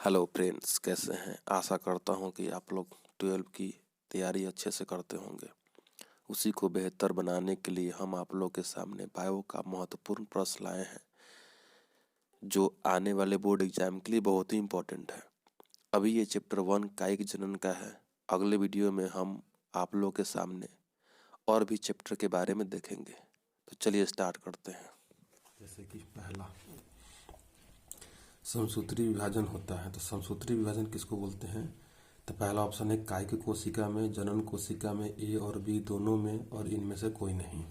Hello friends, कैसे हैं। आशा करता हूं कि आप लोग 12 की तैयारी अच्छे से करते होंगे। उसी को बेहतर बनाने के लिए हम आप लोग के सामने बायो का महत्वपूर्ण प्रश्न लाए हैं, जो आने वाले बोर्ड एग्जाम के लिए बहुत ही इम्पोर्टेंट है। अभी ये चैप्टर 1 कायिक जनन का है। अगले वीडियो में हम आप लोग के सामने और भी चैप्टर के बारे में देखेंगे। तो चलिए स्टार्ट करते हैं। जैसे कि पहला समसूत्री विभाजन होता है। तो समसूत्री विभाजन किसको बोलते हैं? तो पहला ऑप्शन है कायिक कोशिका में, जनन कोशिका में, ए और बी दोनों में, और इनमें से कोई नहीं।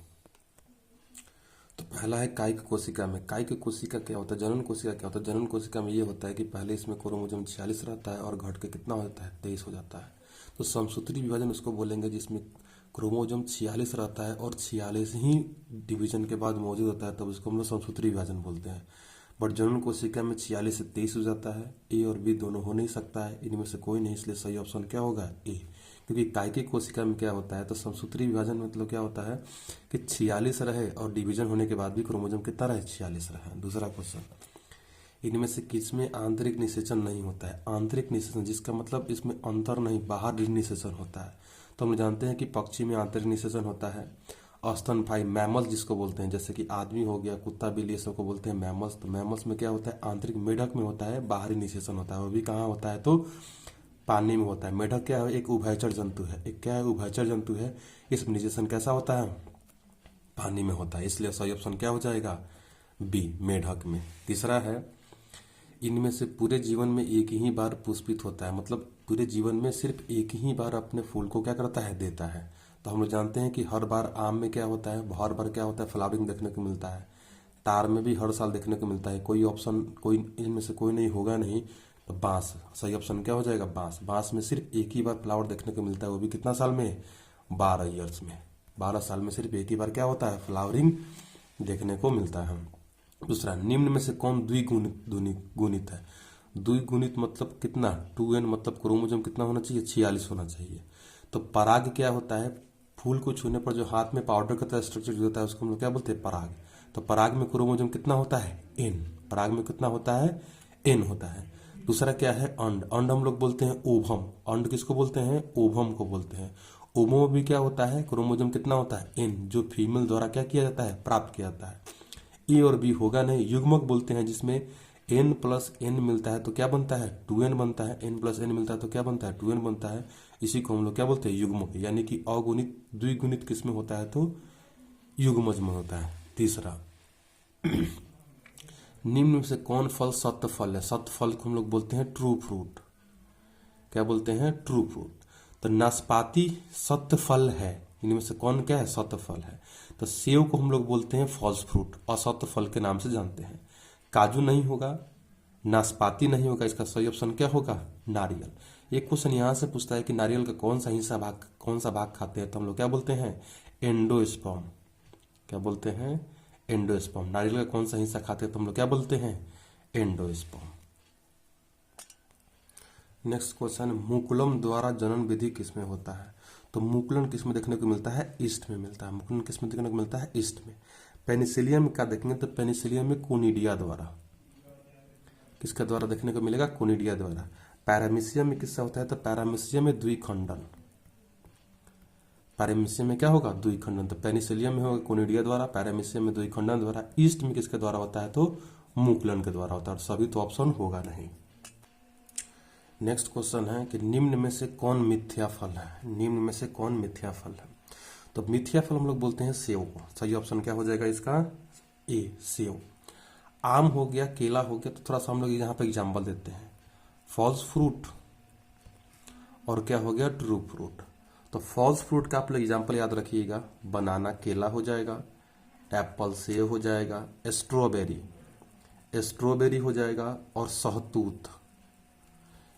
तो पहला है कायिक कोशिका में। कायिक कोशिका क्या होता है? जनन कोशिका क्या होता है? जनन कोशिका में ये होता है कि पहले इसमें क्रोमोसोम 46 रहता है और घट के कितना होता है? 23 हो जाता है। तो समसूत्री विभाजन उसको बोलेंगे जिसमें क्रोमोसोम 46 रहता है और 46 ही डिवीजन के बाद मौजूद होता है, तब उसको हम लोग समसूत्री विभाजन बोलते हैं। बट जनन कोशिका में 46 से 23 हो जाता है। ए और बी दोनों हो नहीं सकता है, इनमें से कोई नहीं, इसलिए सही ऑप्शन क्या होगा? ए। क्योंकि कायिक कोशिका में क्या होता है? तो समसूत्री विभाजन मतलब क्या होता है कि 46 रहे और डिवीजन होने के बाद भी क्रोमोसोम कितना रहे? 46 रहे। दूसरा क्वेश्चन, इनमें से किसमें आंतरिक निषेचन नहीं होता है? आंतरिक निषेचन जिसका मतलब इसमें अंतर नहीं, बाहर निषेचन होता है। तो हम जानते हैं कि पक्षी में आंतरिक निषेचन होता है। स्तनपायी मैमल्स जिसको बोलते हैं, जैसे कि आदमी हो गया, कुत्ता बिल्ली, सबको बोलते हैं मैमल्स। तो मैमल्स में क्या होता है? आंतरिक, मेढक में होता है बाहरी निषेचन होता है। वो भी कहाँ होता है? तो पानी में होता है। मेढक क्या है? एक उभयचर जंतु है। एक क्या है? उभयचर जंतु है। इसमें निषेचन कैसा होता है? पानी में होता है। इसलिए सही ऑप्शन क्या हो जाएगा? बी, मेढक में। तीसरा है, इनमें से पूरे जीवन में एक ही बार पुष्पित होता है। मतलब पूरे जीवन में सिर्फ एक ही बार अपने फूल को क्या करता है? देता है। तो हम लोग जानते हैं कि हर बार आम में क्या होता है? हर बार क्या होता है? फ्लावरिंग देखने को मिलता है। तार में भी हर साल देखने को मिलता है। कोई ऑप्शन, कोई इनमें से कोई नहीं होगा नहीं। तो बांस, सही ऑप्शन क्या हो जाएगा? बांस। बांस में सिर्फ एक ही बार फ्लावर देखने को मिलता है, वो भी कितना साल में? 12 ईयर्स में। 12 साल में सिर्फ एक ही बार क्या होता है? फ्लावरिंग देखने को मिलता है। दूसरा, निम्न में से कौन द्विगुणित है? द्विगुणित मतलब कितना? 2n मतलब क्रोमोसोम कितना होना चाहिए? 46 होना चाहिए। तो पराग क्या होता है? फूल को छूने पर जो हाथ में पाउडर का तरह स्ट्रक्चर जो होता है उसको हम लोग क्या बोलते हैं? पराग। तो पराग में क्रोमोसोम कितना होता है? n। पराग में कितना होता है? n होता है। दूसरा क्या है? अंड। अंड हम लोग बोलते हैं ओभम। अंड किसको बोलते हैं? ओभम को बोलते हैं। ओभम में भी क्या होता है? क्रोमोसोम कितना होता है? n, जो फीमेल द्वारा क्या किया जाता है? प्राप्त किया जाता है। ए और बी होगा नहीं। युग्मक बोलते हैं जिसमें n प्लस n मिलता है तो क्या बनता है? 2n बनता है। n प्लस n मिलता है तो क्या बनता है? 2n बनता है। इसी को हम लोग क्या बोलते हैं? युग्मक। यानी कि अगुणित द्विगुणित किसमें होता है? तो युग्मज में होता है। तीसरा, निम्न में से कौन फल सत्य फल है? सत्य फल को हम लोग बोलते हैं ट्रू फ्रूट। क्या बोलते हैं? True fruit. तो नाशपाती सत्य फल है। इनमें से कौन क्या है? सत्य फल है। तो सेव को हम लोग बोलते हैं फॉल्स फ्रूट, असत्य फल के नाम से जानते हैं। काजू नहीं होगा, नाशपाती नहीं होगा, इसका सही ऑप्शन क्या होगा? नारियल। एक क्वेश्चन यहां से पूछता है कि नारियल का कौन सा भाग खाते हैं? तो हम लोग क्या बोलते हैं? एंडोस्पर्म। क्या बोलते हैं? एंडोस्पर्म। नारियल का कौन सा हिस्सा खाते हैं? तो हम लोग क्या बोलते हैं? एंडोस्पर्म। नेक्स्ट क्वेश्चन, मुकुलम द्वारा जनन विधि किसमें होता है? तो मुकुलन किसमें देखने को मिलता है? ईस्ट में मिलता है। मुकुलन किसमें देखने को मिलता है? ईस्ट में। पेनिसिलियम का देखेंगे तो पेनिसिलियम में कोनिडिया द्वारा। किसके द्वारा देखने को मिलेगा? कोनिडिया द्वारा। पैरामीशियम में किससे होता है? तो पैरामीशियम में द्विखंडन। पैरामीशियम में क्या होगा? द्विखंडन। तो पेनिसिलियम में होगा कोनिडिया द्वारा, पैरामीशियम में द्विखंडन द्वारा। ईस्ट में किसके द्वारा होता है? तो मुकुलन के द्वारा होता है। सभी तो ऑप्शन होगा नहीं। नेक्स्ट क्वेश्चन है कि निम्न में से कौन मिथ्या फल है? निम्न में से कौन मिथ्या फल है? तो मिथ्या फल हम लोग बोलते हैं सेव को। सही ऑप्शन क्या हो जाएगा इसका? ए, सेव। आम हो गया, केला हो गया, तो थोड़ा सा हम लोग यहाँ पे एग्जाम्पल देते हैं। फॉल्स फ्रूट और क्या हो गया? True fruit. तो फॉल्स फ्रूट का आप लोग एग्जाम्पल याद रखिएगा। बनाना केला हो जाएगा, एप्पल सेव हो जाएगा, स्ट्रॉबेरी हो जाएगा, और सहतूत।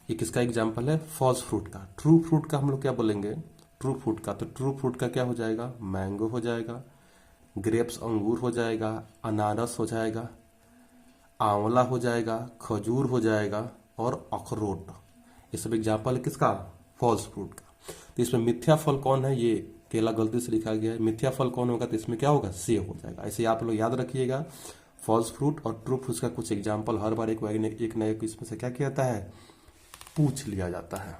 ये किसका एग्जाम्पल है? फॉल्स फ्रूट का। ट्रू फ्रूट का हम लोग क्या बोलेंगे? ट्रू फ्रूट का। तो ट्रू फ्रूट का क्या हो जाएगा? मैंगो हो जाएगा, ग्रेप्स अंगूर हो जाएगा, अनारस हो जाएगा, आंवला हो जाएगा, खजूर हो जाएगा, और अखरोट। ये सब एग्जाम्पल है किसका? फॉल्स फ्रूट का। तो इसमें मिथ्या फल कौन है? ये केला गलती से लिखा गया है। मिथ्या फल कौन होगा? तो इसमें क्या होगा? सेब हो जाएगा। ऐसे आप लोग याद रखिएगा। फॉल्स फ्रूट और ट्रू फ्रूट का कुछ एग्जाम्पल हर बार एक नए इसमें से क्या किया जाता है, पूछ लिया जाता है।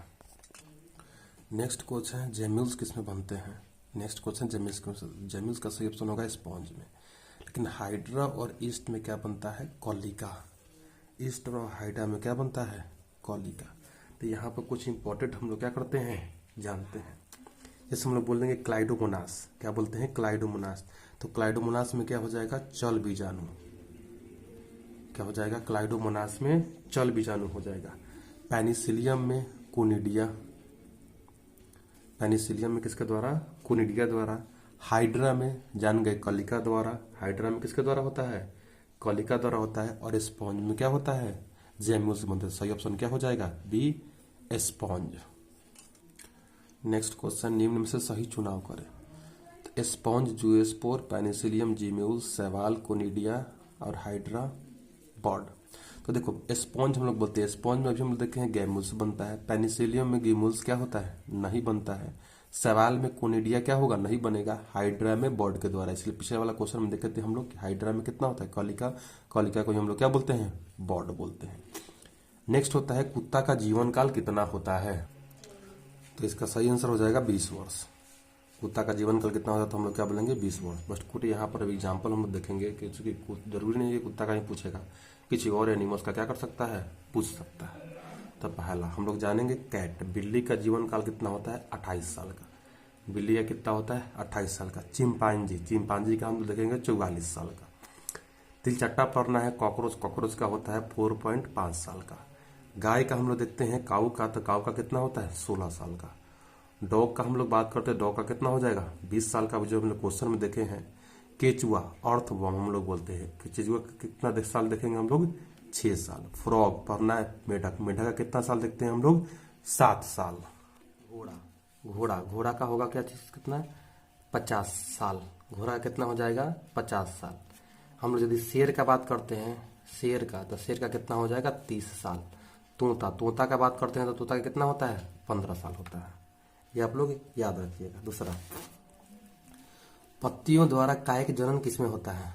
नेक्स्ट क्वेश्चन है जेम्यूल्स किस में बनते हैं। नेक्स्ट क्वेश्चन जेम्यूल्स का सही ऑप्शन होगा स्पॉन्ज में। लेकिन हाइड्रा और ईस्ट में क्या बनता है, कॉलिका। ईस्ट और हाइड्रा में क्या बनता है, कॉलिका। तो यहाँ पर कुछ इंपॉर्टेंट हम लोग क्या करते हैं, जानते हैं। जैसे हम लोग बोलेंगे क्लाइडोमोनास, क्या बोलते हैं, क्लाइडोमोनास। तो क्लाइडोमोनास में क्या हो जाएगा, चल बीजाणु। क्या हो जाएगा, क्लाइडोमोनास में चल बीजाणु हो जाएगा। पेनिसिलियम में कोनिडिया, पेनिसिलियम में किसके द्वारा, कोनिडिया द्वारा। हाइड्रा में जान गए कलिका द्वारा, हाइड्रा में किसके द्वारा होता है, कलिका द्वारा होता है। और स्पॉन्ज में क्या होता है, जेम्यूल्स बनते हैं। सही ऑप्शन क्या हो जाएगा, बी, स्पॉन्ज। नेक्स्ट क्वेश्चन, निम्न में से सही चुनाव करें। तो स्पॉन्ज, जूएस्पोर, पेनिसिलियम, जीम्यूल्स, शैवाल, कोनिडिया और हाइड्रा बॉड। तो देखो स्पॉन्ज हम लोग बोलते हैं, स्पॉन्ज में अभी हम लोग देखे हैं गैमुल्स बनता है। पेनिसिलियम में गैमुल्स क्या होता है, नहीं बनता है। शैवाल में कोनिडिया क्या होगा, नहीं बनेगा। हाइड्रा में बॉड के द्वारा। इसलिए पिछले वाला क्वेश्चन में देखे थे हम लोग हाइड्रा में कितना होता है, कलिका, कलिका को हम लोग क्या बोलते हैं, बॉड बोलते हैं। नेक्स्ट होता है कुत्ता का जीवन काल कितना होता है। तो इसका सही आंसर हो जाएगा 20 वर्ष। कुत्ता का जीवन काल कितना होता है तो हम लोग क्या बोलेंगे, 20 वर्ष। बस कुछ यहाँ पर अभी एग्जाम्पल हम लोग देखेंगे कि चूंकि जरूरी नहीं है कुत्ता का ही पूछेगा, किसी और एनिमल्स का क्या कर सकता है, पूछ सकता है। तो पहला हम लोग जानेंगे कैट, बिल्ली का जीवन काल कितना होता है, 28 साल का। बिल्ली का कितना होता है, 28 साल का। चिंपांजी, चिंपांजी का हम लोग देखेंगे 44 साल का। तिलचट्टा पड़ना है कॉकरोच, कॉकरोच का होता है 4.5 साल का। गाय का हम लोग देखते हैं काऊ का, तो काऊ का कितना होता है, 16 साल का। डॉग का हम लोग बात करते हैं, डॉग का कितना हो जाएगा, 20 साल का, जो हम लोग क्वेश्चन में देखे हैं। केचुआ, अर्थवर्म हम लोग बोलते हैं, केचुआ का कितना साल देखेंगे हम लोग, 6 साल। फ्रॉग पढ़ना है मेढक, मेढक का कितना साल देखते हैं हम लोग, 7 साल। घोड़ा, घोड़ा, घोड़ा का होगा क्या चीज, कितना, 50 साल। घोड़ा कितना हो जाएगा, 50 साल। हम लोग यदि शेर का बात करते हैं, शेर का, तो शेर का कितना हो जाएगा, 30 साल। तोता, तोता का बात करते हैं तो तोता का कितना होता है, 15 साल होता है। ये आप लोग याद रखिएगा। दूसरा, पत्तियों द्वारा कायिक जनन किसमें होता है।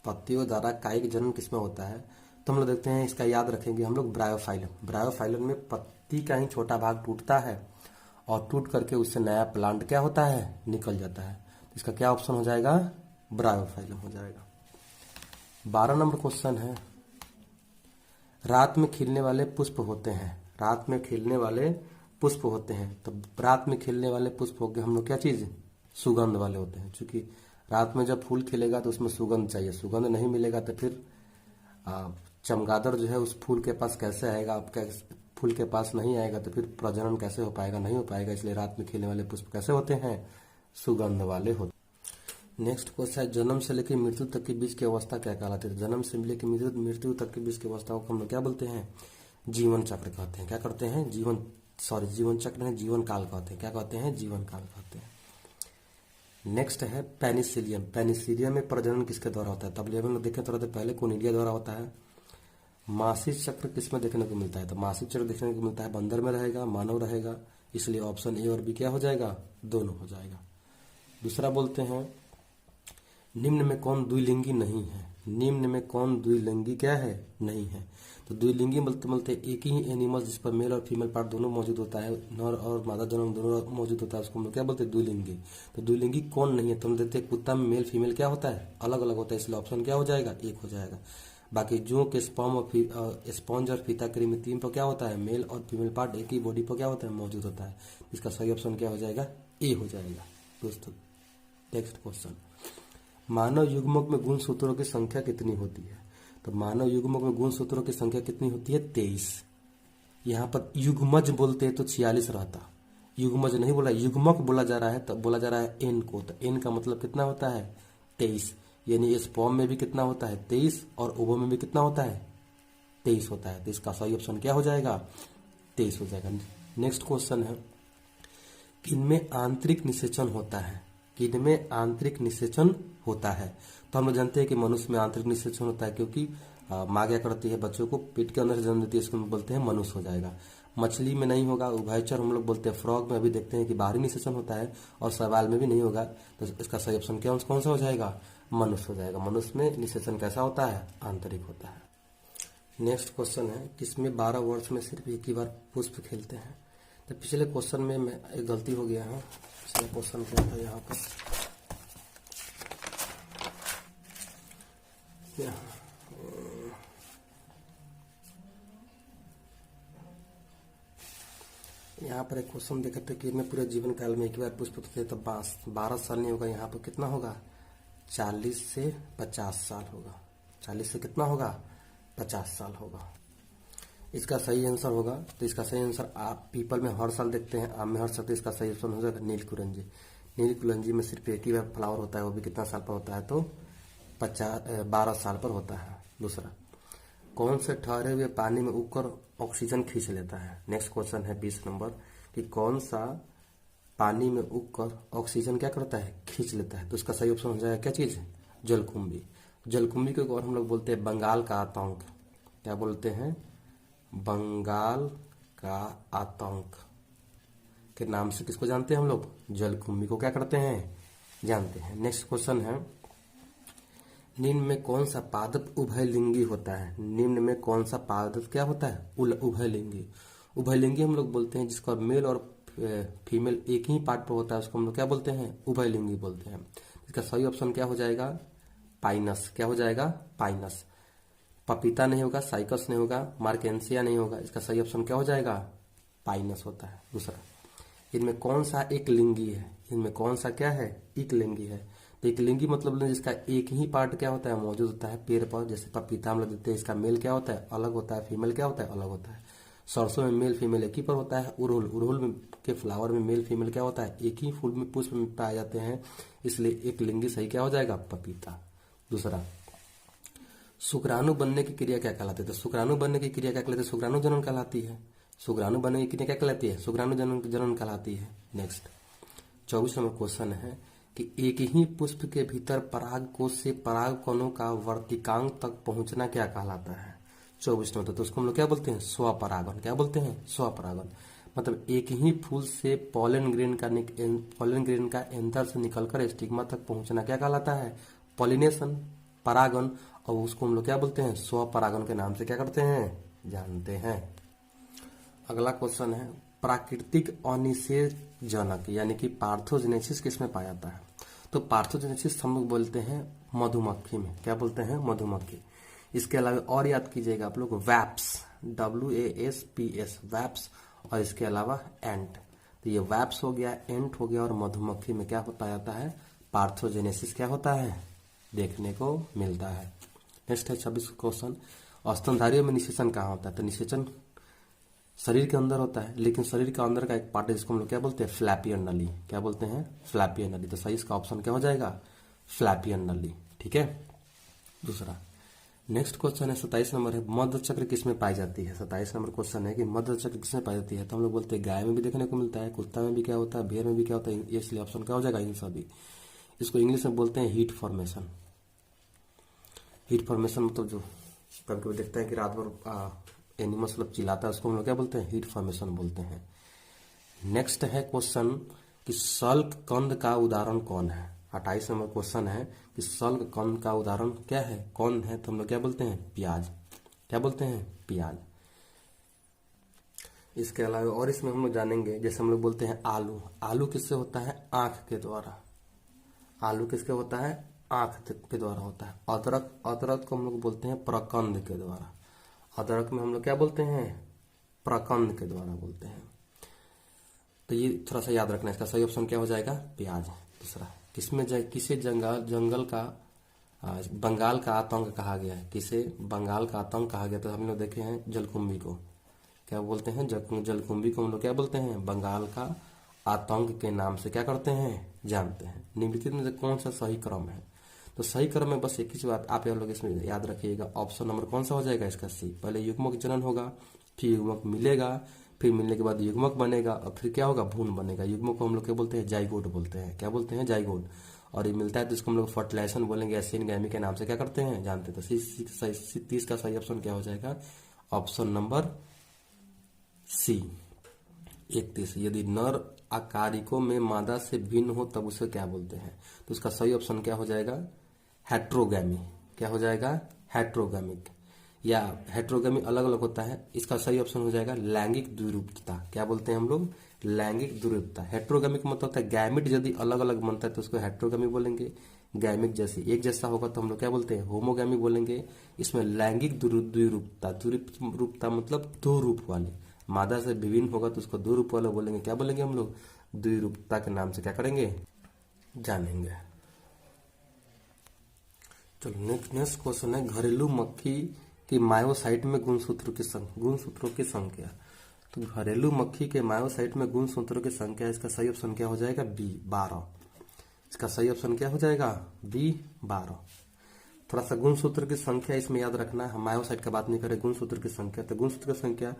पत्तियों द्वारा कायिक जनन किसमें होता है, तो हम लोग देखते हैं, इसका याद रखेंगे हम लोग, ब्रायोफाइलम। ब्रायोफाइलम में पत्ती का ही छोटा भाग टूटता है और टूट करके उससे नया प्लांट क्या होता है, निकल जाता है। इसका क्या ऑप्शन हो जाएगा, ब्रायोफाइलम हो जाएगा। 12 नंबर क्वेश्चन है, रात में खिलने वाले पुष्प होते हैं। रात में खिलने वाले पुष्प होते हैं, तो रात में खिलने वाले पुष्प हो गए हम लोग क्या चीज, सुगंध वाले होते हैं। क्योंकि रात में जब फूल खिलेगा तो उसमें सुगंध चाहिए, सुगंध नहीं मिलेगा तो फिर चमगादड़ जो है उस फूल के पास कैसे आएगा, आपका फूल के पास नहीं आएगा तो फिर प्रजनन कैसे हो पाएगा, नहीं हो पाएगा। इसलिए रात में खिलने वाले पुष्प कैसे होते हैं, सुगंध वाले होते हैं। नेक्स्ट क्वेश्चन है, जन्म से लेकर मृत्यु तक के बीच की अवस्था क्या कहलाती है। जन्म से लेकर मृत्यु तक के बीच की अवस्था को हम लोग क्या बोलते हैं, जीवन चक्र कहते हैं। क्या करते हैं, जीवन चक्र है, जीवन काल कहते हैं। क्या कहते हैं, जीवन काल कहते हैं। नेक्स्ट है पेनिसिलियम। पेनिसिलियम में प्रजनन किसके द्वारा होता है, तब हम लोग देखें थोड़ा देर पहले, कोनिडिया द्वारा होता है। मासिक चक्र किसमें देखने को मिलता है, तो मासिक चक्र देखने को मिलता है बंदर में रहेगा, मानव रहेगा। इसलिए ऑप्शन ए और बी क्या हो जाएगा, दोनों हो जाएगा। दूसरा बोलते हैं, निम्न में कौन द्विलिंगी नहीं है। निम्न में कौन द्विलिंगी क्या है, नहीं है। तो द्विलिंगी बोलते एक ही एनिमल जिस पर मेल और फीमेल पार्ट दोनों मौजूद होता है, नर और मादा दोनों मौजूद होता है, उसको हम लोग क्या बोलते हैं, द्विलिंगी। तो द्विलिंगी कौन नहीं है, तो हम देखते हैं कुत्ता में मेल फीमेल क्या होता है, अलग अलग होता है। इसलिए ऑप्शन क्या हो जाएगा, एक हो जाएगा। बाकी जो के स्पॉन्ज और फीता कृमि पर क्या होता है, मेल और फीमेल पार्ट एक ही बॉडी पर क्या होता है, मौजूद होता है। इसका सही ऑप्शन क्या हो जाएगा, ए हो जाएगा। दोस्तों नेक्स्ट क्वेश्चन, मानव युग्मक में गुणसूत्रों की संख्या कितनी होती है। तो मानव युग्मक में गुणसूत्रों की संख्या कितनी होती है, 23। यहाँ पर युग्मज बोलते हैं तो 46 रहता, युग्मज नहीं बोला, युग्मक बोला जा रहा है, तब बोला जा रहा है एन को। तो एन का मतलब कितना होता है, 23। यानी स्पर्म में भी कितना होता है, 23, और ओवम में भी कितना होता है, 23 होता है। तो इसका सही ऑप्शन क्या हो जाएगा, 23 हो जाएगा। नेक्स्ट क्वेश्चन है, किनमें आंतरिक निषेचन होता है। किनमें आंतरिक निषेचन होता है, तो हम लोग जानते हैं कि मनुष्य में आंतरिक निषेचन होता है, क्योंकि माँ क्या करती है, बच्चों को पेट के अंदर जन्म देती है, इसको हम बोलते हैं मनुष्य हो जाएगा। मछली में नहीं होगा, उभयचर हम लोग बोलते हैं। फ्रॉग में अभी देखते हैं कि बाहरी निषेचन होता है, और शैवाल में भी नहीं होगा। तो इसका सही ऑप्शन क्या कौन सा हो जाएगा, मनुष्य हो जाएगा। मनुष्य में निषेचन कैसा होता है? आंतरिक होता है। नेक्स्ट क्वेश्चन है, किसमें 12 वर्ष में सिर्फ एक ही बार पुष्प खिलते हैं? तो पिछले क्वेश्चन में मैं एक गलती हो गया है। पिछले क्वेश्चन क्या था यहाँ पर, यहाँ पर एक क्वेश्चन देखे थे कि मैं पूरे जीवन काल में एक बार पुष्प थे तो 12 साल नहीं होगा, यहाँ पर कितना होगा? 40 से 50 साल होगा। 40 से कितना होगा? 50 साल होगा। इसका सही आंसर होगा, तो इसका सही आंसर आप पीपल में हर साल देखते हैं, आम में हर साल, तो इसका सही आंसर हो जाएगा नीलकुरंजी। नीलकुरंजी में सिर्फ एक ही बार फ्लावर होता है, वो भी कितना साल पर होता है? तो 12 साल पर होता है। दूसरा, कौन से ठहरे हुए पानी में उगकर ऑक्सीजन खींच लेता है? नेक्स्ट क्वेश्चन है 20 नंबर, कि कौन सा पानी में उगकर ऑक्सीजन क्या करता है? खींच लेता है। तो इसका सही ऑप्शन हो जाएगा क्या चीज? जलकुंभी। जलकुंभी को और हम लोग बोलते हैं बंगाल का आतंक। क्या बोलते हैं? बंगाल का आतंक के नाम से किसको जानते हैं हम लोग? जलकुंभी को क्या करते हैं? जानते हैं। नेक्स्ट क्वेश्चन है, निम्न में कौन सा पादप उभयलिंगी होता है? निम्न में कौन सा पादप क्या होता है? उभयलिंगी। उभयलिंगी हम लोग बोलते हैं जिसका मेल और फीमेल एक ही पार्ट पर होता है, उसको हम लोग क्या बोलते हैं? उभयलिंगी बोलते हैं। इसका सही ऑप्शन क्या हो जाएगा? पाइनस। क्या हो जाएगा? पाइनस। पपीता नहीं होगा, साइकस नहीं होगा, मार्केंसिया नहीं होगा। इसका सही ऑप्शन क्या हो जाएगा? पाइनस होता है। दूसरा, इनमें कौन सा एक लिंगी है? इनमें कौन सा क्या है? एक लिंगी है। तो एक लिंगी मतलब जिसका एक ही पार्ट क्या होता है? मौजूद होता है पेड़ पर। जैसे पपीता हम लोग देते हैं, इसका मेल क्या होता है? अलग होता है, फीमेल क्या होता है? अलग होता है। सरसों में मेल फीमेल एक ही पर होता है। उड़हुल के फ्लावर में मेल फीमेल क्या होता है? एक ही फूल में पुष्प में पाए जाते हैं, इसलिए एक लिंगी सही क्या हो जाएगा? पपीता। दूसरा, शुक्राणु बनने की क्रिया क्या कहलाती है? तो शुक्राणु बनने की क्रिया क्या कहलाती है? शुक्राणु जनन कहलाती है। शुक्राणु बनने की क्रिया क्या कहलाती है? शुक्राणु जनन कहलाती है। नेक्स्ट 24 नंबर क्वेश्चन है कि एक ही पुष्प के भीतर पराग कोश से पराग कणों का वर्तिकांग तक पहुंचना क्या कहलाता है? 24 नंबर, तो उसको हम लोग क्या बोलते हैं? स्वपरागन। क्या बोलते हैं? स्वपरागन। मतलब एक ही फूल से पॉलन ग्रेन का एंथर से निकलकर स्टिग्मा तक पहुंचना क्या कहलाता है? पॉलिनेशन, परागन। और उसको हम लोग क्या बोलते हैं? स्वपरागन के नाम से क्या करते हैं? जानते हैं। अगला क्वेश्चन है, प्राकृतिक अनिषेचनक यानी कि पार्थोजेनेसिस किसमें पाया जाता है? तो पार्थोजेनेसिस हम लोग बोलते हैं मधुमक्खी में। क्या बोलते हैं? मधुमक्खी। इसके अलावा और याद कीजिएगा आप लोग, वैप्स, WASPS, वैप्स। और इसके अलावा एंट। तो ये वैप्स हो गया, एंट हो गया, और मधुमक्खी में क्या पाया जाता है? पार्थोजेनेसिस क्या होता है? देखने को मिलता है। नेक्स्ट है 26 क्वेश्चन, स्तनधारियों में निषेचन कहाँ होता है? तो निषेचन शरीर के अंदर होता है, लेकिन शरीर के अंदर का एक पार्ट है जिसको हम लोग क्या बोलते हैं? फ्लैपियन नली। क्या बोलते हैं? फ्लैपियन नली। तो सही इसका ऑप्शन क्या हो जाएगा? फ्लैपियन नली। ठीक है। दूसरा, नेक्स्ट क्वेश्चन है 27 नंबर है, मध्य चक्र किसमें पाई जाती है? 27 नंबर क्वेश्चन है कि मध्य चक्र किसमें पाई जाती है? तो हम लोग बोलते हैं गाय में भी देखने को मिलता है, कुत्ता में भी क्या होता है, भेड़ में भी क्या होता है, इसलिए ऑप्शन क्या हो जाएगा? इन सभी। इसको इंग्लिश में बोलते हैं हीट फॉर्मेशन। हीट फॉर्मेशन मतलब जो कभी कभी देखते हैं कि रात भर एनिमल मतलब चिल्लाता है, उसको हम लोग क्या बोलते हैं? हीट फॉर्मेशन बोलते हैं। नेक्स्ट है क्वेश्चन कि शल्क कंद का उदाहरण कौन है? 28 नंबर क्वेश्चन है कि शल्क कंद का उदाहरण क्या है, कौन है? तो हम लोग क्या बोलते हैं? प्याज। क्या बोलते हैं? प्याज। इसके अलावा और इसमें हम लोग जानेंगे, जैसे हम लोग बोलते हैं आलू। आलू किससे होता है? आंख के द्वारा। आलू किसके होता है? आंख के द्वारा होता है। अदरक, अदरक को हम लोग बोलते हैं प्रकंद के द्वारा। अदरक में हम लोग क्या बोलते हैं? प्रकंद के द्वारा बोलते हैं। तो ये थोड़ा सा याद रखना, इसका सही ऑप्शन क्या हो जाएगा? प्याज। दूसरा, किसे जंगल का बंगाल का आतंक कहा गया है? किसे बंगाल का आतंक कहा गया? तो हम लोग देखे हैं जलकुंभी को। क्या बोलते हैं? जलकुंभी को हम लोग क्या बोलते हैं? बंगाल का आतंक के नाम से क्या करते हैं? जानते हैं। निम्नलिखित में से कौन सा सही क्रम है? तो सही क्रम में बस एक ही बात आप लोग इसमें याद रखिएगा, ऑप्शन नंबर कौन सा हो जाएगा? इसका सी। पहले युग्मक जनन होगा, फिर युग्मक मिलेगा, फिर मिलने के बाद युग्मक बनेगा, और फिर क्या होगा? भ्रूण बनेगा। युग्मक को हम लोग क्या बोलते हैं? जाइगोट बोलते हैं। क्या बोलते हैं? जाइगोट। और ये मिलता है तो इसको हम लोग फर्टिलाइजेशन बोलेंगे, एसिन गैमी के नाम से क्या करते हैं? जानते हैं। तो 30 का सही ऑप्शन क्या हो जाएगा? Option number C 31। यदि नर आकारिकों में मादा से भिन्न हो तब उसे क्या बोलते हैं? तो उसका सही ऑप्शन क्या हो जाएगा? हेट्रोगैमी। क्या हो जाएगा? हेट्रोगैमिक। या हेट्रोगैमी अलग अलग होता है, इसका सही ऑप्शन हो जाएगा लैंगिक द्विरूपता। क्या बोलते हैं हम लोग? लैंगिक द्विरूपता। हेट्रोगैमिक मतलब होता है गैमिट यदि अलग अलग बनता है तो उसको हेट्रोगैमी बोलेंगे। गैमिक जैसे एक जैसा होगा तो हम लोग क्या बोलते हैं? होमोगैमी बोलेंगे। इसमें लैंगिक द्विरूपता, द्विरूपता मतलब दो रूप वाले, मादा से विभिन्न होगा तो उसको दो रूप वाला बोलेंगे। क्या बोलेंगे हम लोग? द्विरूपता के नाम से क्या करेंगे? जानेंगे। चलो नेक्स्ट क्वेश्चन है, घरेलू मक्खी की मायोसाइट में गुणसूत्रों की संख्या। तो घरेलू मक्खी के मायोसाइट में गुणसूत्रों की संख्या, इसका सही ऑप्शन क्या हो जाएगा? बी 12। इसका सही ऑप्शन क्या हो जाएगा? बी 12। थोड़ा सा गुणसूत्र की संख्या इसमें याद रखना है, हम मायोसाइट का बात नहीं करें, गुणसूत्र की संख्या। तो गुणसूत्र की संख्या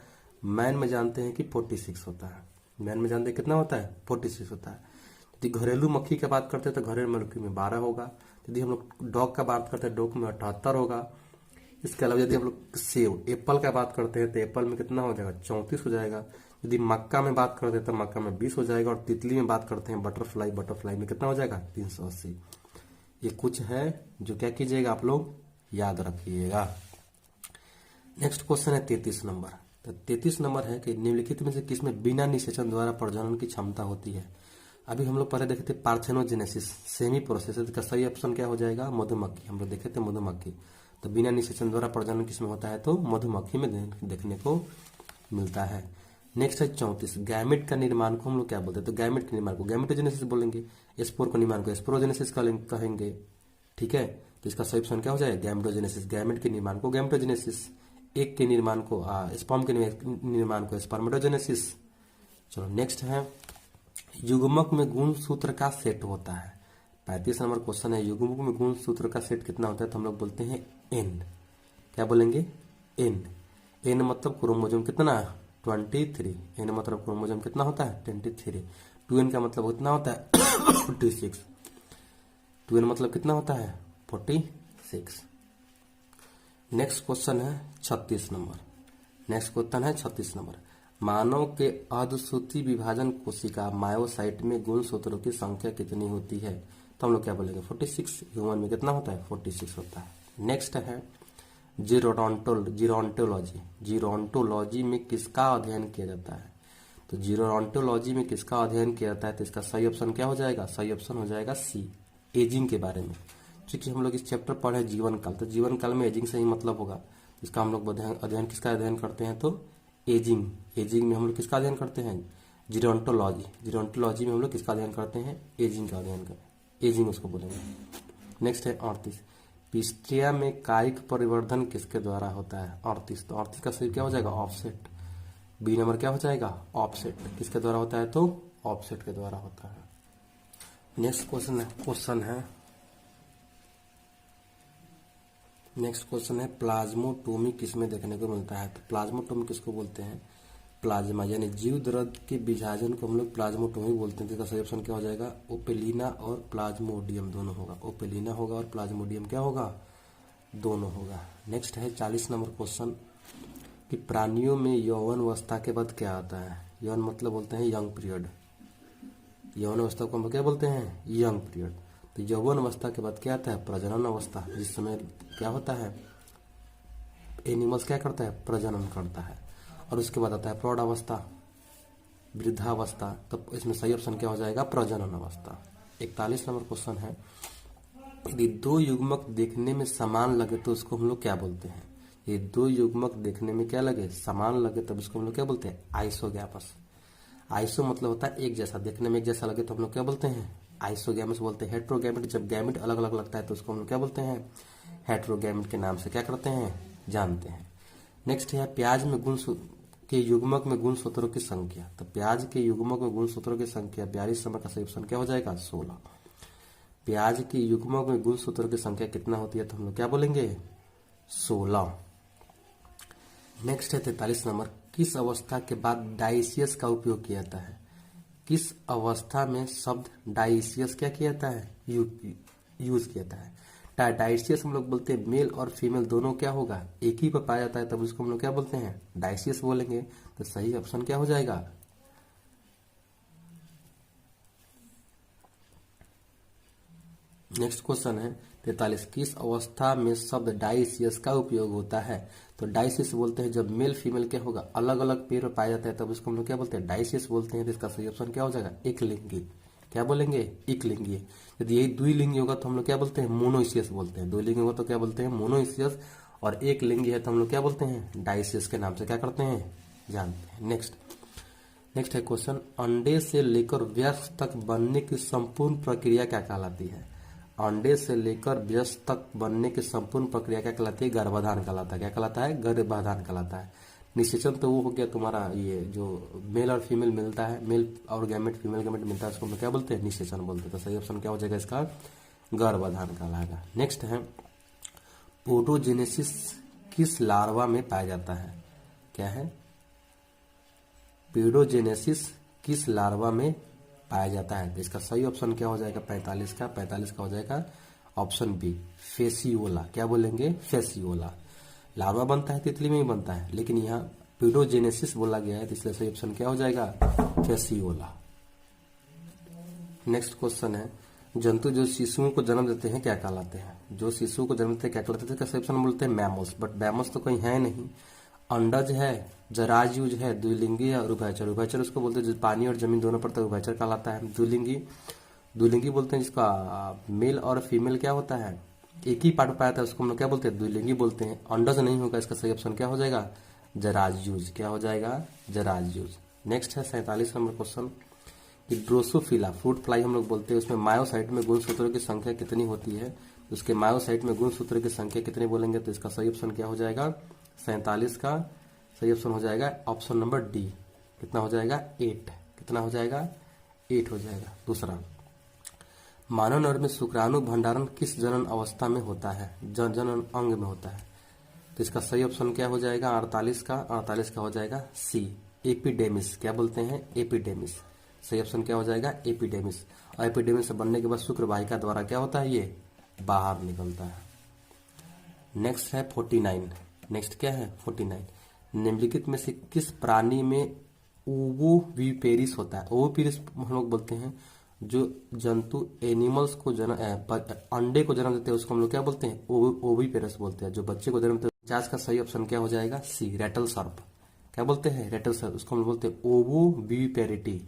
मैन में जानते हैं कि 46 होता है। मैन में जानते हैं कितना होता है? 46 होता है। यदि घरेलू मक्खी की बात करते हैं तो घरेलू मक्खी में 12 होगा। यदि हम लोग डॉग का बात करते हैं डॉग में 78 होगा। इसके अलावा यदि हम लोग सेब एप्पल का बात करते हैं तो एप्पल में कितना हो जाएगा? 34 हो जाएगा। यदि मक्का में बात करते हैं तो मक्का में 20 हो जाएगा। और तितली में बात करते हैं बटरफ्लाई में कितना हो जाएगा? 380। ये कुछ है जो क्या कीजिएगा आप लोग याद रखिएगा। नेक्स्ट क्वेश्चन है 33 नंबर। तो 33 नंबर है कि निम्नलिखित में से किसमें बिना निषेचन द्वारा प्रजनन की क्षमता होती है? अभी हम लोग पहले देखे थे पार्थेनोजेनेसिस, सेमी प्रोसेस। इसका सही ऑप्शन क्या हो जाएगा? मधुमक्खी। हम लोग देखे थे मधुमक्खी। तो बिना निषेचन द्वारा प्रजनन किसमें होता है? तो मधुमक्खी में देखने को मिलता है। नेक्स्ट है 34, गैमेट का निर्माण को हम लोग क्या बोलते हैं? तो गैमेट के निर्माण को गैमेटोजेनेसिस बोलेंगे। स्पोर का निर्माण को स्पोरोजेनेसिस कहेंगे। ठीक है, तो इसका सही ऑप्शन क्या हो जाएगा? गैमेटोजेनेसिस। गैमेट के निर्माण को गैमेटोजेनेसिस, एग के निर्माण को स्पर्म के निर्माण को स्पर्मेटोजेनेसिस। चलो नेक्स्ट है, युग्मक में गुणसूत्र का सेट होता है। 35 नंबर क्वेश्चन है, युग्मक में गुणसूत्र का सेट कितना होता है? तो हम लोग बोलते हैं एन। क्या बोलेंगे? एन। एन मतलब क्रोमोजोम कितना? 23। एन मतलब क्रोमोजोम कितना होता है? 23। 2n का मतलब कितना होता है? 46। 2n मतलब कितना होता है? 46। नेक्स्ट क्वेश्चन है 36 नंबर। नेक्स्ट क्वेश्चन है 36 नंबर, मानव के अर्धसूत्रीय विभाजन कोशिका मायोसाइट में गुणसूत्रों की संख्या कितनी होती है? तो हम लोग क्या बोलेंगे? 46। ह्यूमन में कितना होता है? 46 होता है। नेक्स्ट है जीरोंटोलॉजी। जीरोंटोलॉजी में किसका अध्ययन किया जाता है? तो जीरोंटोलॉजी में किसका अध्ययन किया जाता है? तो इसका सही ऑप्शन क्या हो जाएगा? सही ऑप्शन हो जाएगा सी, एजिंग के बारे में। क्योंकि हम लोग इस चैप्टर पढ़े जीवन काल, तो जीवन काल में एजिंग से ही मतलब होगा। इसका हम लोग अध्ययन किसका अध्ययन करते हैं? तो एजिंग। एजिंग में हम लोग किसका अध्ययन करते हैं? जीरोंटोलॉजी। जीरोंटोलॉजी में हम लोग किसका अध्ययन करते हैं? एजिंग का अध्ययन करते, एजिंग उसको बोलेंगे। नेक्स्ट है 38, पिस्टिया में कायिक परिवर्धन किसके द्वारा होता है? 38। तो 38 का सही क्या हो जाएगा? ऑफसेट। बी नंबर क्या हो जाएगा? ऑफसेट। किसके द्वारा होता है? तो ऑफसेट के द्वारा होता है। नेक्स्ट क्वेश्चन है प्लाज्मोटोमी किसमें देखने को मिलता है? तो प्लाज्मोटोमी किसको बोलते हैं? प्लाज्मा यानी जीव द्रव्य के विभाजन को हम लोग प्लाज्मोटोमी बोलते हैं। इसका सही ऑप्शन क्या हो जाएगा? ओपेलिना और प्लाज्मोडियम दोनों होगा। ओपेलिना होगा और प्लाज्मोडियम क्या होगा? दोनों होगा। नेक्स्ट है 40 नंबर क्वेश्चन कि प्राणियों में यौवन अवस्था के बाद क्या आता है? यौवन मतलब बोलते हैं यंग पीरियड। यौवन अवस्था को हम क्या बोलते हैं? Young period. तो यौवन अवस्था के बाद क्या आता है? प्रजनन अवस्था, जिस समय क्या होता है? एनिमल्स क्या करता है? प्रजनन करता है। और उसके बाद आता है प्रौढ़ अवस्था, वृद्धावस्था। तो इसमें सही ऑप्शन क्या हो जाएगा? प्रजनन अवस्था। 41 नंबर क्वेश्चन है, यदि दो युग्मक देखने में समान लगे तो उसको हम लोग क्या बोलते हैं? ये दो युग्मक देखने में क्या लगे? समान लगे तब उसको हम लोग क्या बोलते हैं? आइसोगैमस। आइसो मतलब होता है एक जैसा, देखने में एक जैसा लगे तो हम लोग क्या बोलते हैं? आइसोगैमस बोलते हैं। हेट्रोगैमेट, जब गैमेट अलग अलग लगता है तो उसको हम लोग क्या बोलते हैं? हेट्रोगैमेट के नाम से क्या करते हैं? जानते हैं। नेक्स्ट है प्याज में के युग्मक में गुणसूत्रों की संख्या। तो प्याज के युग्मक में गुणसूत्रों की संख्या 42 नंबर का सही ऑप्शन क्या हो जाएगा? 16। प्याज के युग्मक में गुणसूत्रों की संख्या कितना होती है? तो हम लोग क्या बोलेंगे? 16। नेक्स्ट है 43 नंबर, किस अवस्था के बाद डाइसियस का उपयोग किया जाता है? किस अवस्था में शब्द डाइसियस क्या किया जाता है? यूज किया जाता है। डाइसियस हम लोग बोलते हैं मेल और फीमेल दोनों क्या होगा? एक ही पर पाया जाता है, तब उसको हम लोग क्या बोलते हैं? डाइसियस बोलेंगे। तो सही ऑप्शन क्या हो जाएगा? नेक्स्ट क्वेश्चन है 43, किस अवस्था में शब्द डाइसियस का उपयोग होता है? तो डाइसियस बोलते हैं जब मेल फीमेल क्या होगा, अलग अलग पेड़ पाया जाता है, तब इसको हम लोग क्या बोलते हैं, डाइसियस बोलते हैं। तो इसका सही ऑप्शन क्या हो जाएगा, एक लिंगी। क्या बोलेंगे, एक लिंगी। यदि यही द्विलिंगी होगा तो हम लोग क्या बोलते हैं, मोनोइसियस बोलते हैं। द्विलिंगी होगा तो क्या बोलते हैं, मोनोइसियस। और एक लिंगी है तो हम लोग क्या बोलते हैं, डाइसियस के नाम से क्या करते हैं, जानते हैं। नेक्स्ट है क्वेश्चन, अंडे से लेकर वयस्क तक बनने की संपूर्ण प्रक्रिया क्या कहलाती है? अंडे से लेकर वयस्क तक बनने की संपूर्ण प्रक्रिया क्या कहलाती है, गर्भाधान कहलाता है। क्या कहलाता है, गर्भाधान कहलाता है। निषेचन तो वो हो गया तुम्हारा, ये जो मेल और फीमेल मिलता है, मेल और गैमेट फीमेल गैमेट मिलता है, उसको हम क्या बोलते हैं, निषेचन बोलते हैं। तो सही ऑप्शन क्या हो जाएगा इसका, गर्भाधान कहलाएगा। नेक्स्ट है, पोडोजेनेसिस किस लार्वा में पाया जाता है? क्या है, पेडोजेनेसिस किस लार्वा में पाया जाता है? तो इसका सही ऑप्शन क्या हो जाएगा, 45 का हो जाएगा ऑप्शन बी, फेसियोला। क्या बोलेंगे, फेसियोला। लार्वा बनता है तितली में ही बनता है, लेकिन यहाँ पेडोजेनेसिस बोला गया है, तो इसलिए सही ऑप्शन क्या हो जाएगा, फेसियोला। नेक्स्ट क्वेश्चन है, जंतु जो शिशुओं को जन्म देते हैं क्या कहलाते हैं? जो शिशुओं को जन्म देते हैं क्या कहलाते हैं? इसका सही ऑप्शन बोलते हैं मैमल्स, बट मैमल्स तो कहीं है नहीं। अंडज है, जरायुज है, द्विलिंगी है और उभयचर। उभयचर उसको बोलते हैं जो पानी और जमीन दोनों पर तो उभयचर कहलाता है। द्विलिंगी बोलते हैं जिसका मेल और फीमेल क्या होता है, एक ही पार्ट पाया था, उसको हम लोग क्या बोलते हैं, द्विलिंगी बोलते हैं। अंडज नहीं होगा, इसका सही ऑप्शन क्या हो जाएगा, जरायुज। क्या हो जाएगा, जरायुज। नेक्स्ट है 47 नंबर क्वेश्चन, कि ड्रोसोफिला फ्रूट फ्लाई हम लोग बोलते हैं, उसमें मायोसाइट में गुणसूत्रों की संख्या कितनी होती है? उसके मायोसाइट में गुणसूत्रों की संख्या कितनी बोलेंगे? तो इसका सही ऑप्शन क्या हो जाएगा, 47 का सही ऑप्शन हो जाएगा ऑप्शन नंबर डी। कितना हो जाएगा, 8। कितना हो जाएगा, 8 हो जाएगा। दूसरा, मानव नर में शुक्राणु भंडारण किस जनन अवस्था में होता है? जनन अंग में होता है। तो इसका सही ऑप्शन क्या हो जाएगा, 48 का हो जाएगा सी, एपिडेमिस। क्या बोलते हैं, एपिडेमिस। सही ऑप्शन क्या हो जाएगा, एपिडेमिस। और एपिडेमिस से बनने के बाद शुक्र वाहिका द्वारा क्या होता है, ये बाहर निकलता है। नेक्स्ट है 49। नेक्स्ट क्या है, 49, निम्नलिखित में से किस प्राणी में ओवोविपेरिस होता है? ओवोविपेरिस हम लोग बोलते हैं जो जंतु एनिमल्स को अंडे को जन्म देते हैं, उसको हम लोग क्या बोलते हैं, ओविपेरस बोलते हैं। जो बच्चे को जन्म देते हैं, 50 का सही ऑप्शन क्या हो जाएगा, सी, रेटल सर्प। क्या बोलते हैं, रेटल सर्प। उसको हम बोलते हैं ओवोविपेरिटी।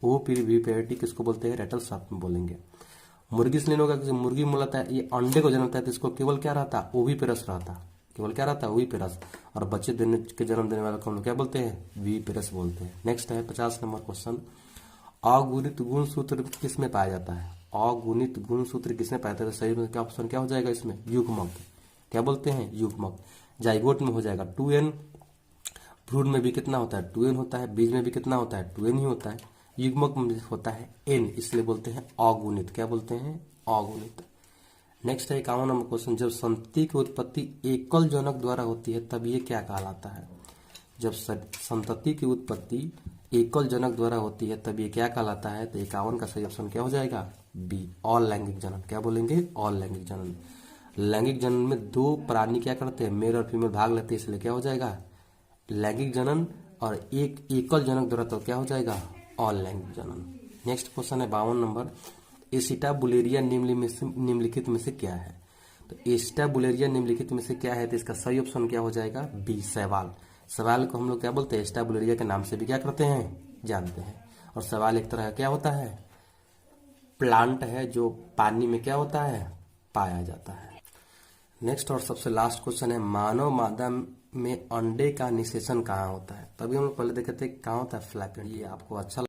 ओवोविपेरिटी किसको बोलते हैं, रेटल सर्प में बोलेंगे। मुर्गी से लेने होगा, मुर्गी मूलतः ये अंडे को जन्मता है, तो इसको केवल क्या रहता है, ओविपेरस रहता। केवल क्या रहता है, ओविपेरस। और बच्चे के जन्म देने वाले को हम लोग क्या बोलते हैं, विपेरस बोलते हैं। नेक्स्ट है 50 नंबर क्वेश्चन, अगुणित गुणसूत्र किसमें पाया जाता है? अगुणित गुणसूत्र किसमें पाया जाता है? सही में क्या ऑप्शन क्या हो जाएगा इसमें, युग्मक। क्या बोलते हैं, युग्मक। जाइगोट में हो जाएगा 2n, भ्रूण में भी कितना होता है, 2n होता है, बीज में भी कितना होता है, 2n ही होता है, युग्मक में होता है n, इसलिए बोलते हैं अगुणित। क्या बोलते हैं, अगुणित। नेक्स्ट है 51 नंबर क्वेश्चन, जब संतति की उत्पत्ति एकल जनक द्वारा होती है तब ये क्या कहलाता है? जब संतति की उत्पत्ति एकल जनक द्वारा होती है तब ये क्या कहलाता है? तो 51 का सही ऑप्शन क्या हो जाएगा, बी, अल लैंगिक जनन। क्या बोलेंगे, अल लैंगिक जनन। लैंगिक जनन में दो प्राणी क्या करते हैं, मेल और फीमेल भाग लेते हैं, इसलिए क्या हो जाएगा, लैंगिक जनन। और एक एकल जनक द्वारा तो क्या हो जाएगा, अल लैंगिक जनन। नेक्स्ट क्वेश्चन है 52 नंबर, एसिटाबुलेरिया निम्नलिखित में से क्या है? तो एसिटाबुलेरिया निम्नलिखित में से क्या है? तो इसका सही ऑप्शन क्या हो जाएगा, बी, शैवाल। शैवाल को हम लोग क्या बोलते हैं, एसिटाबुलेरिया के नाम से भी क्या करते हैं, जानते हैं। और शैवाल एक तरह का क्या होता है, प्लांट है जो पानी में क्या होता है, पाया जाता है। नेक्स्ट और सबसे लास्ट क्वेश्चन है, मानव मादा में अंडे का निषेचन कहाँ होता है? तभी हम लोग पहले देखे थे कहाँ होता है, फ्लैपेड। ये आपको अच्छा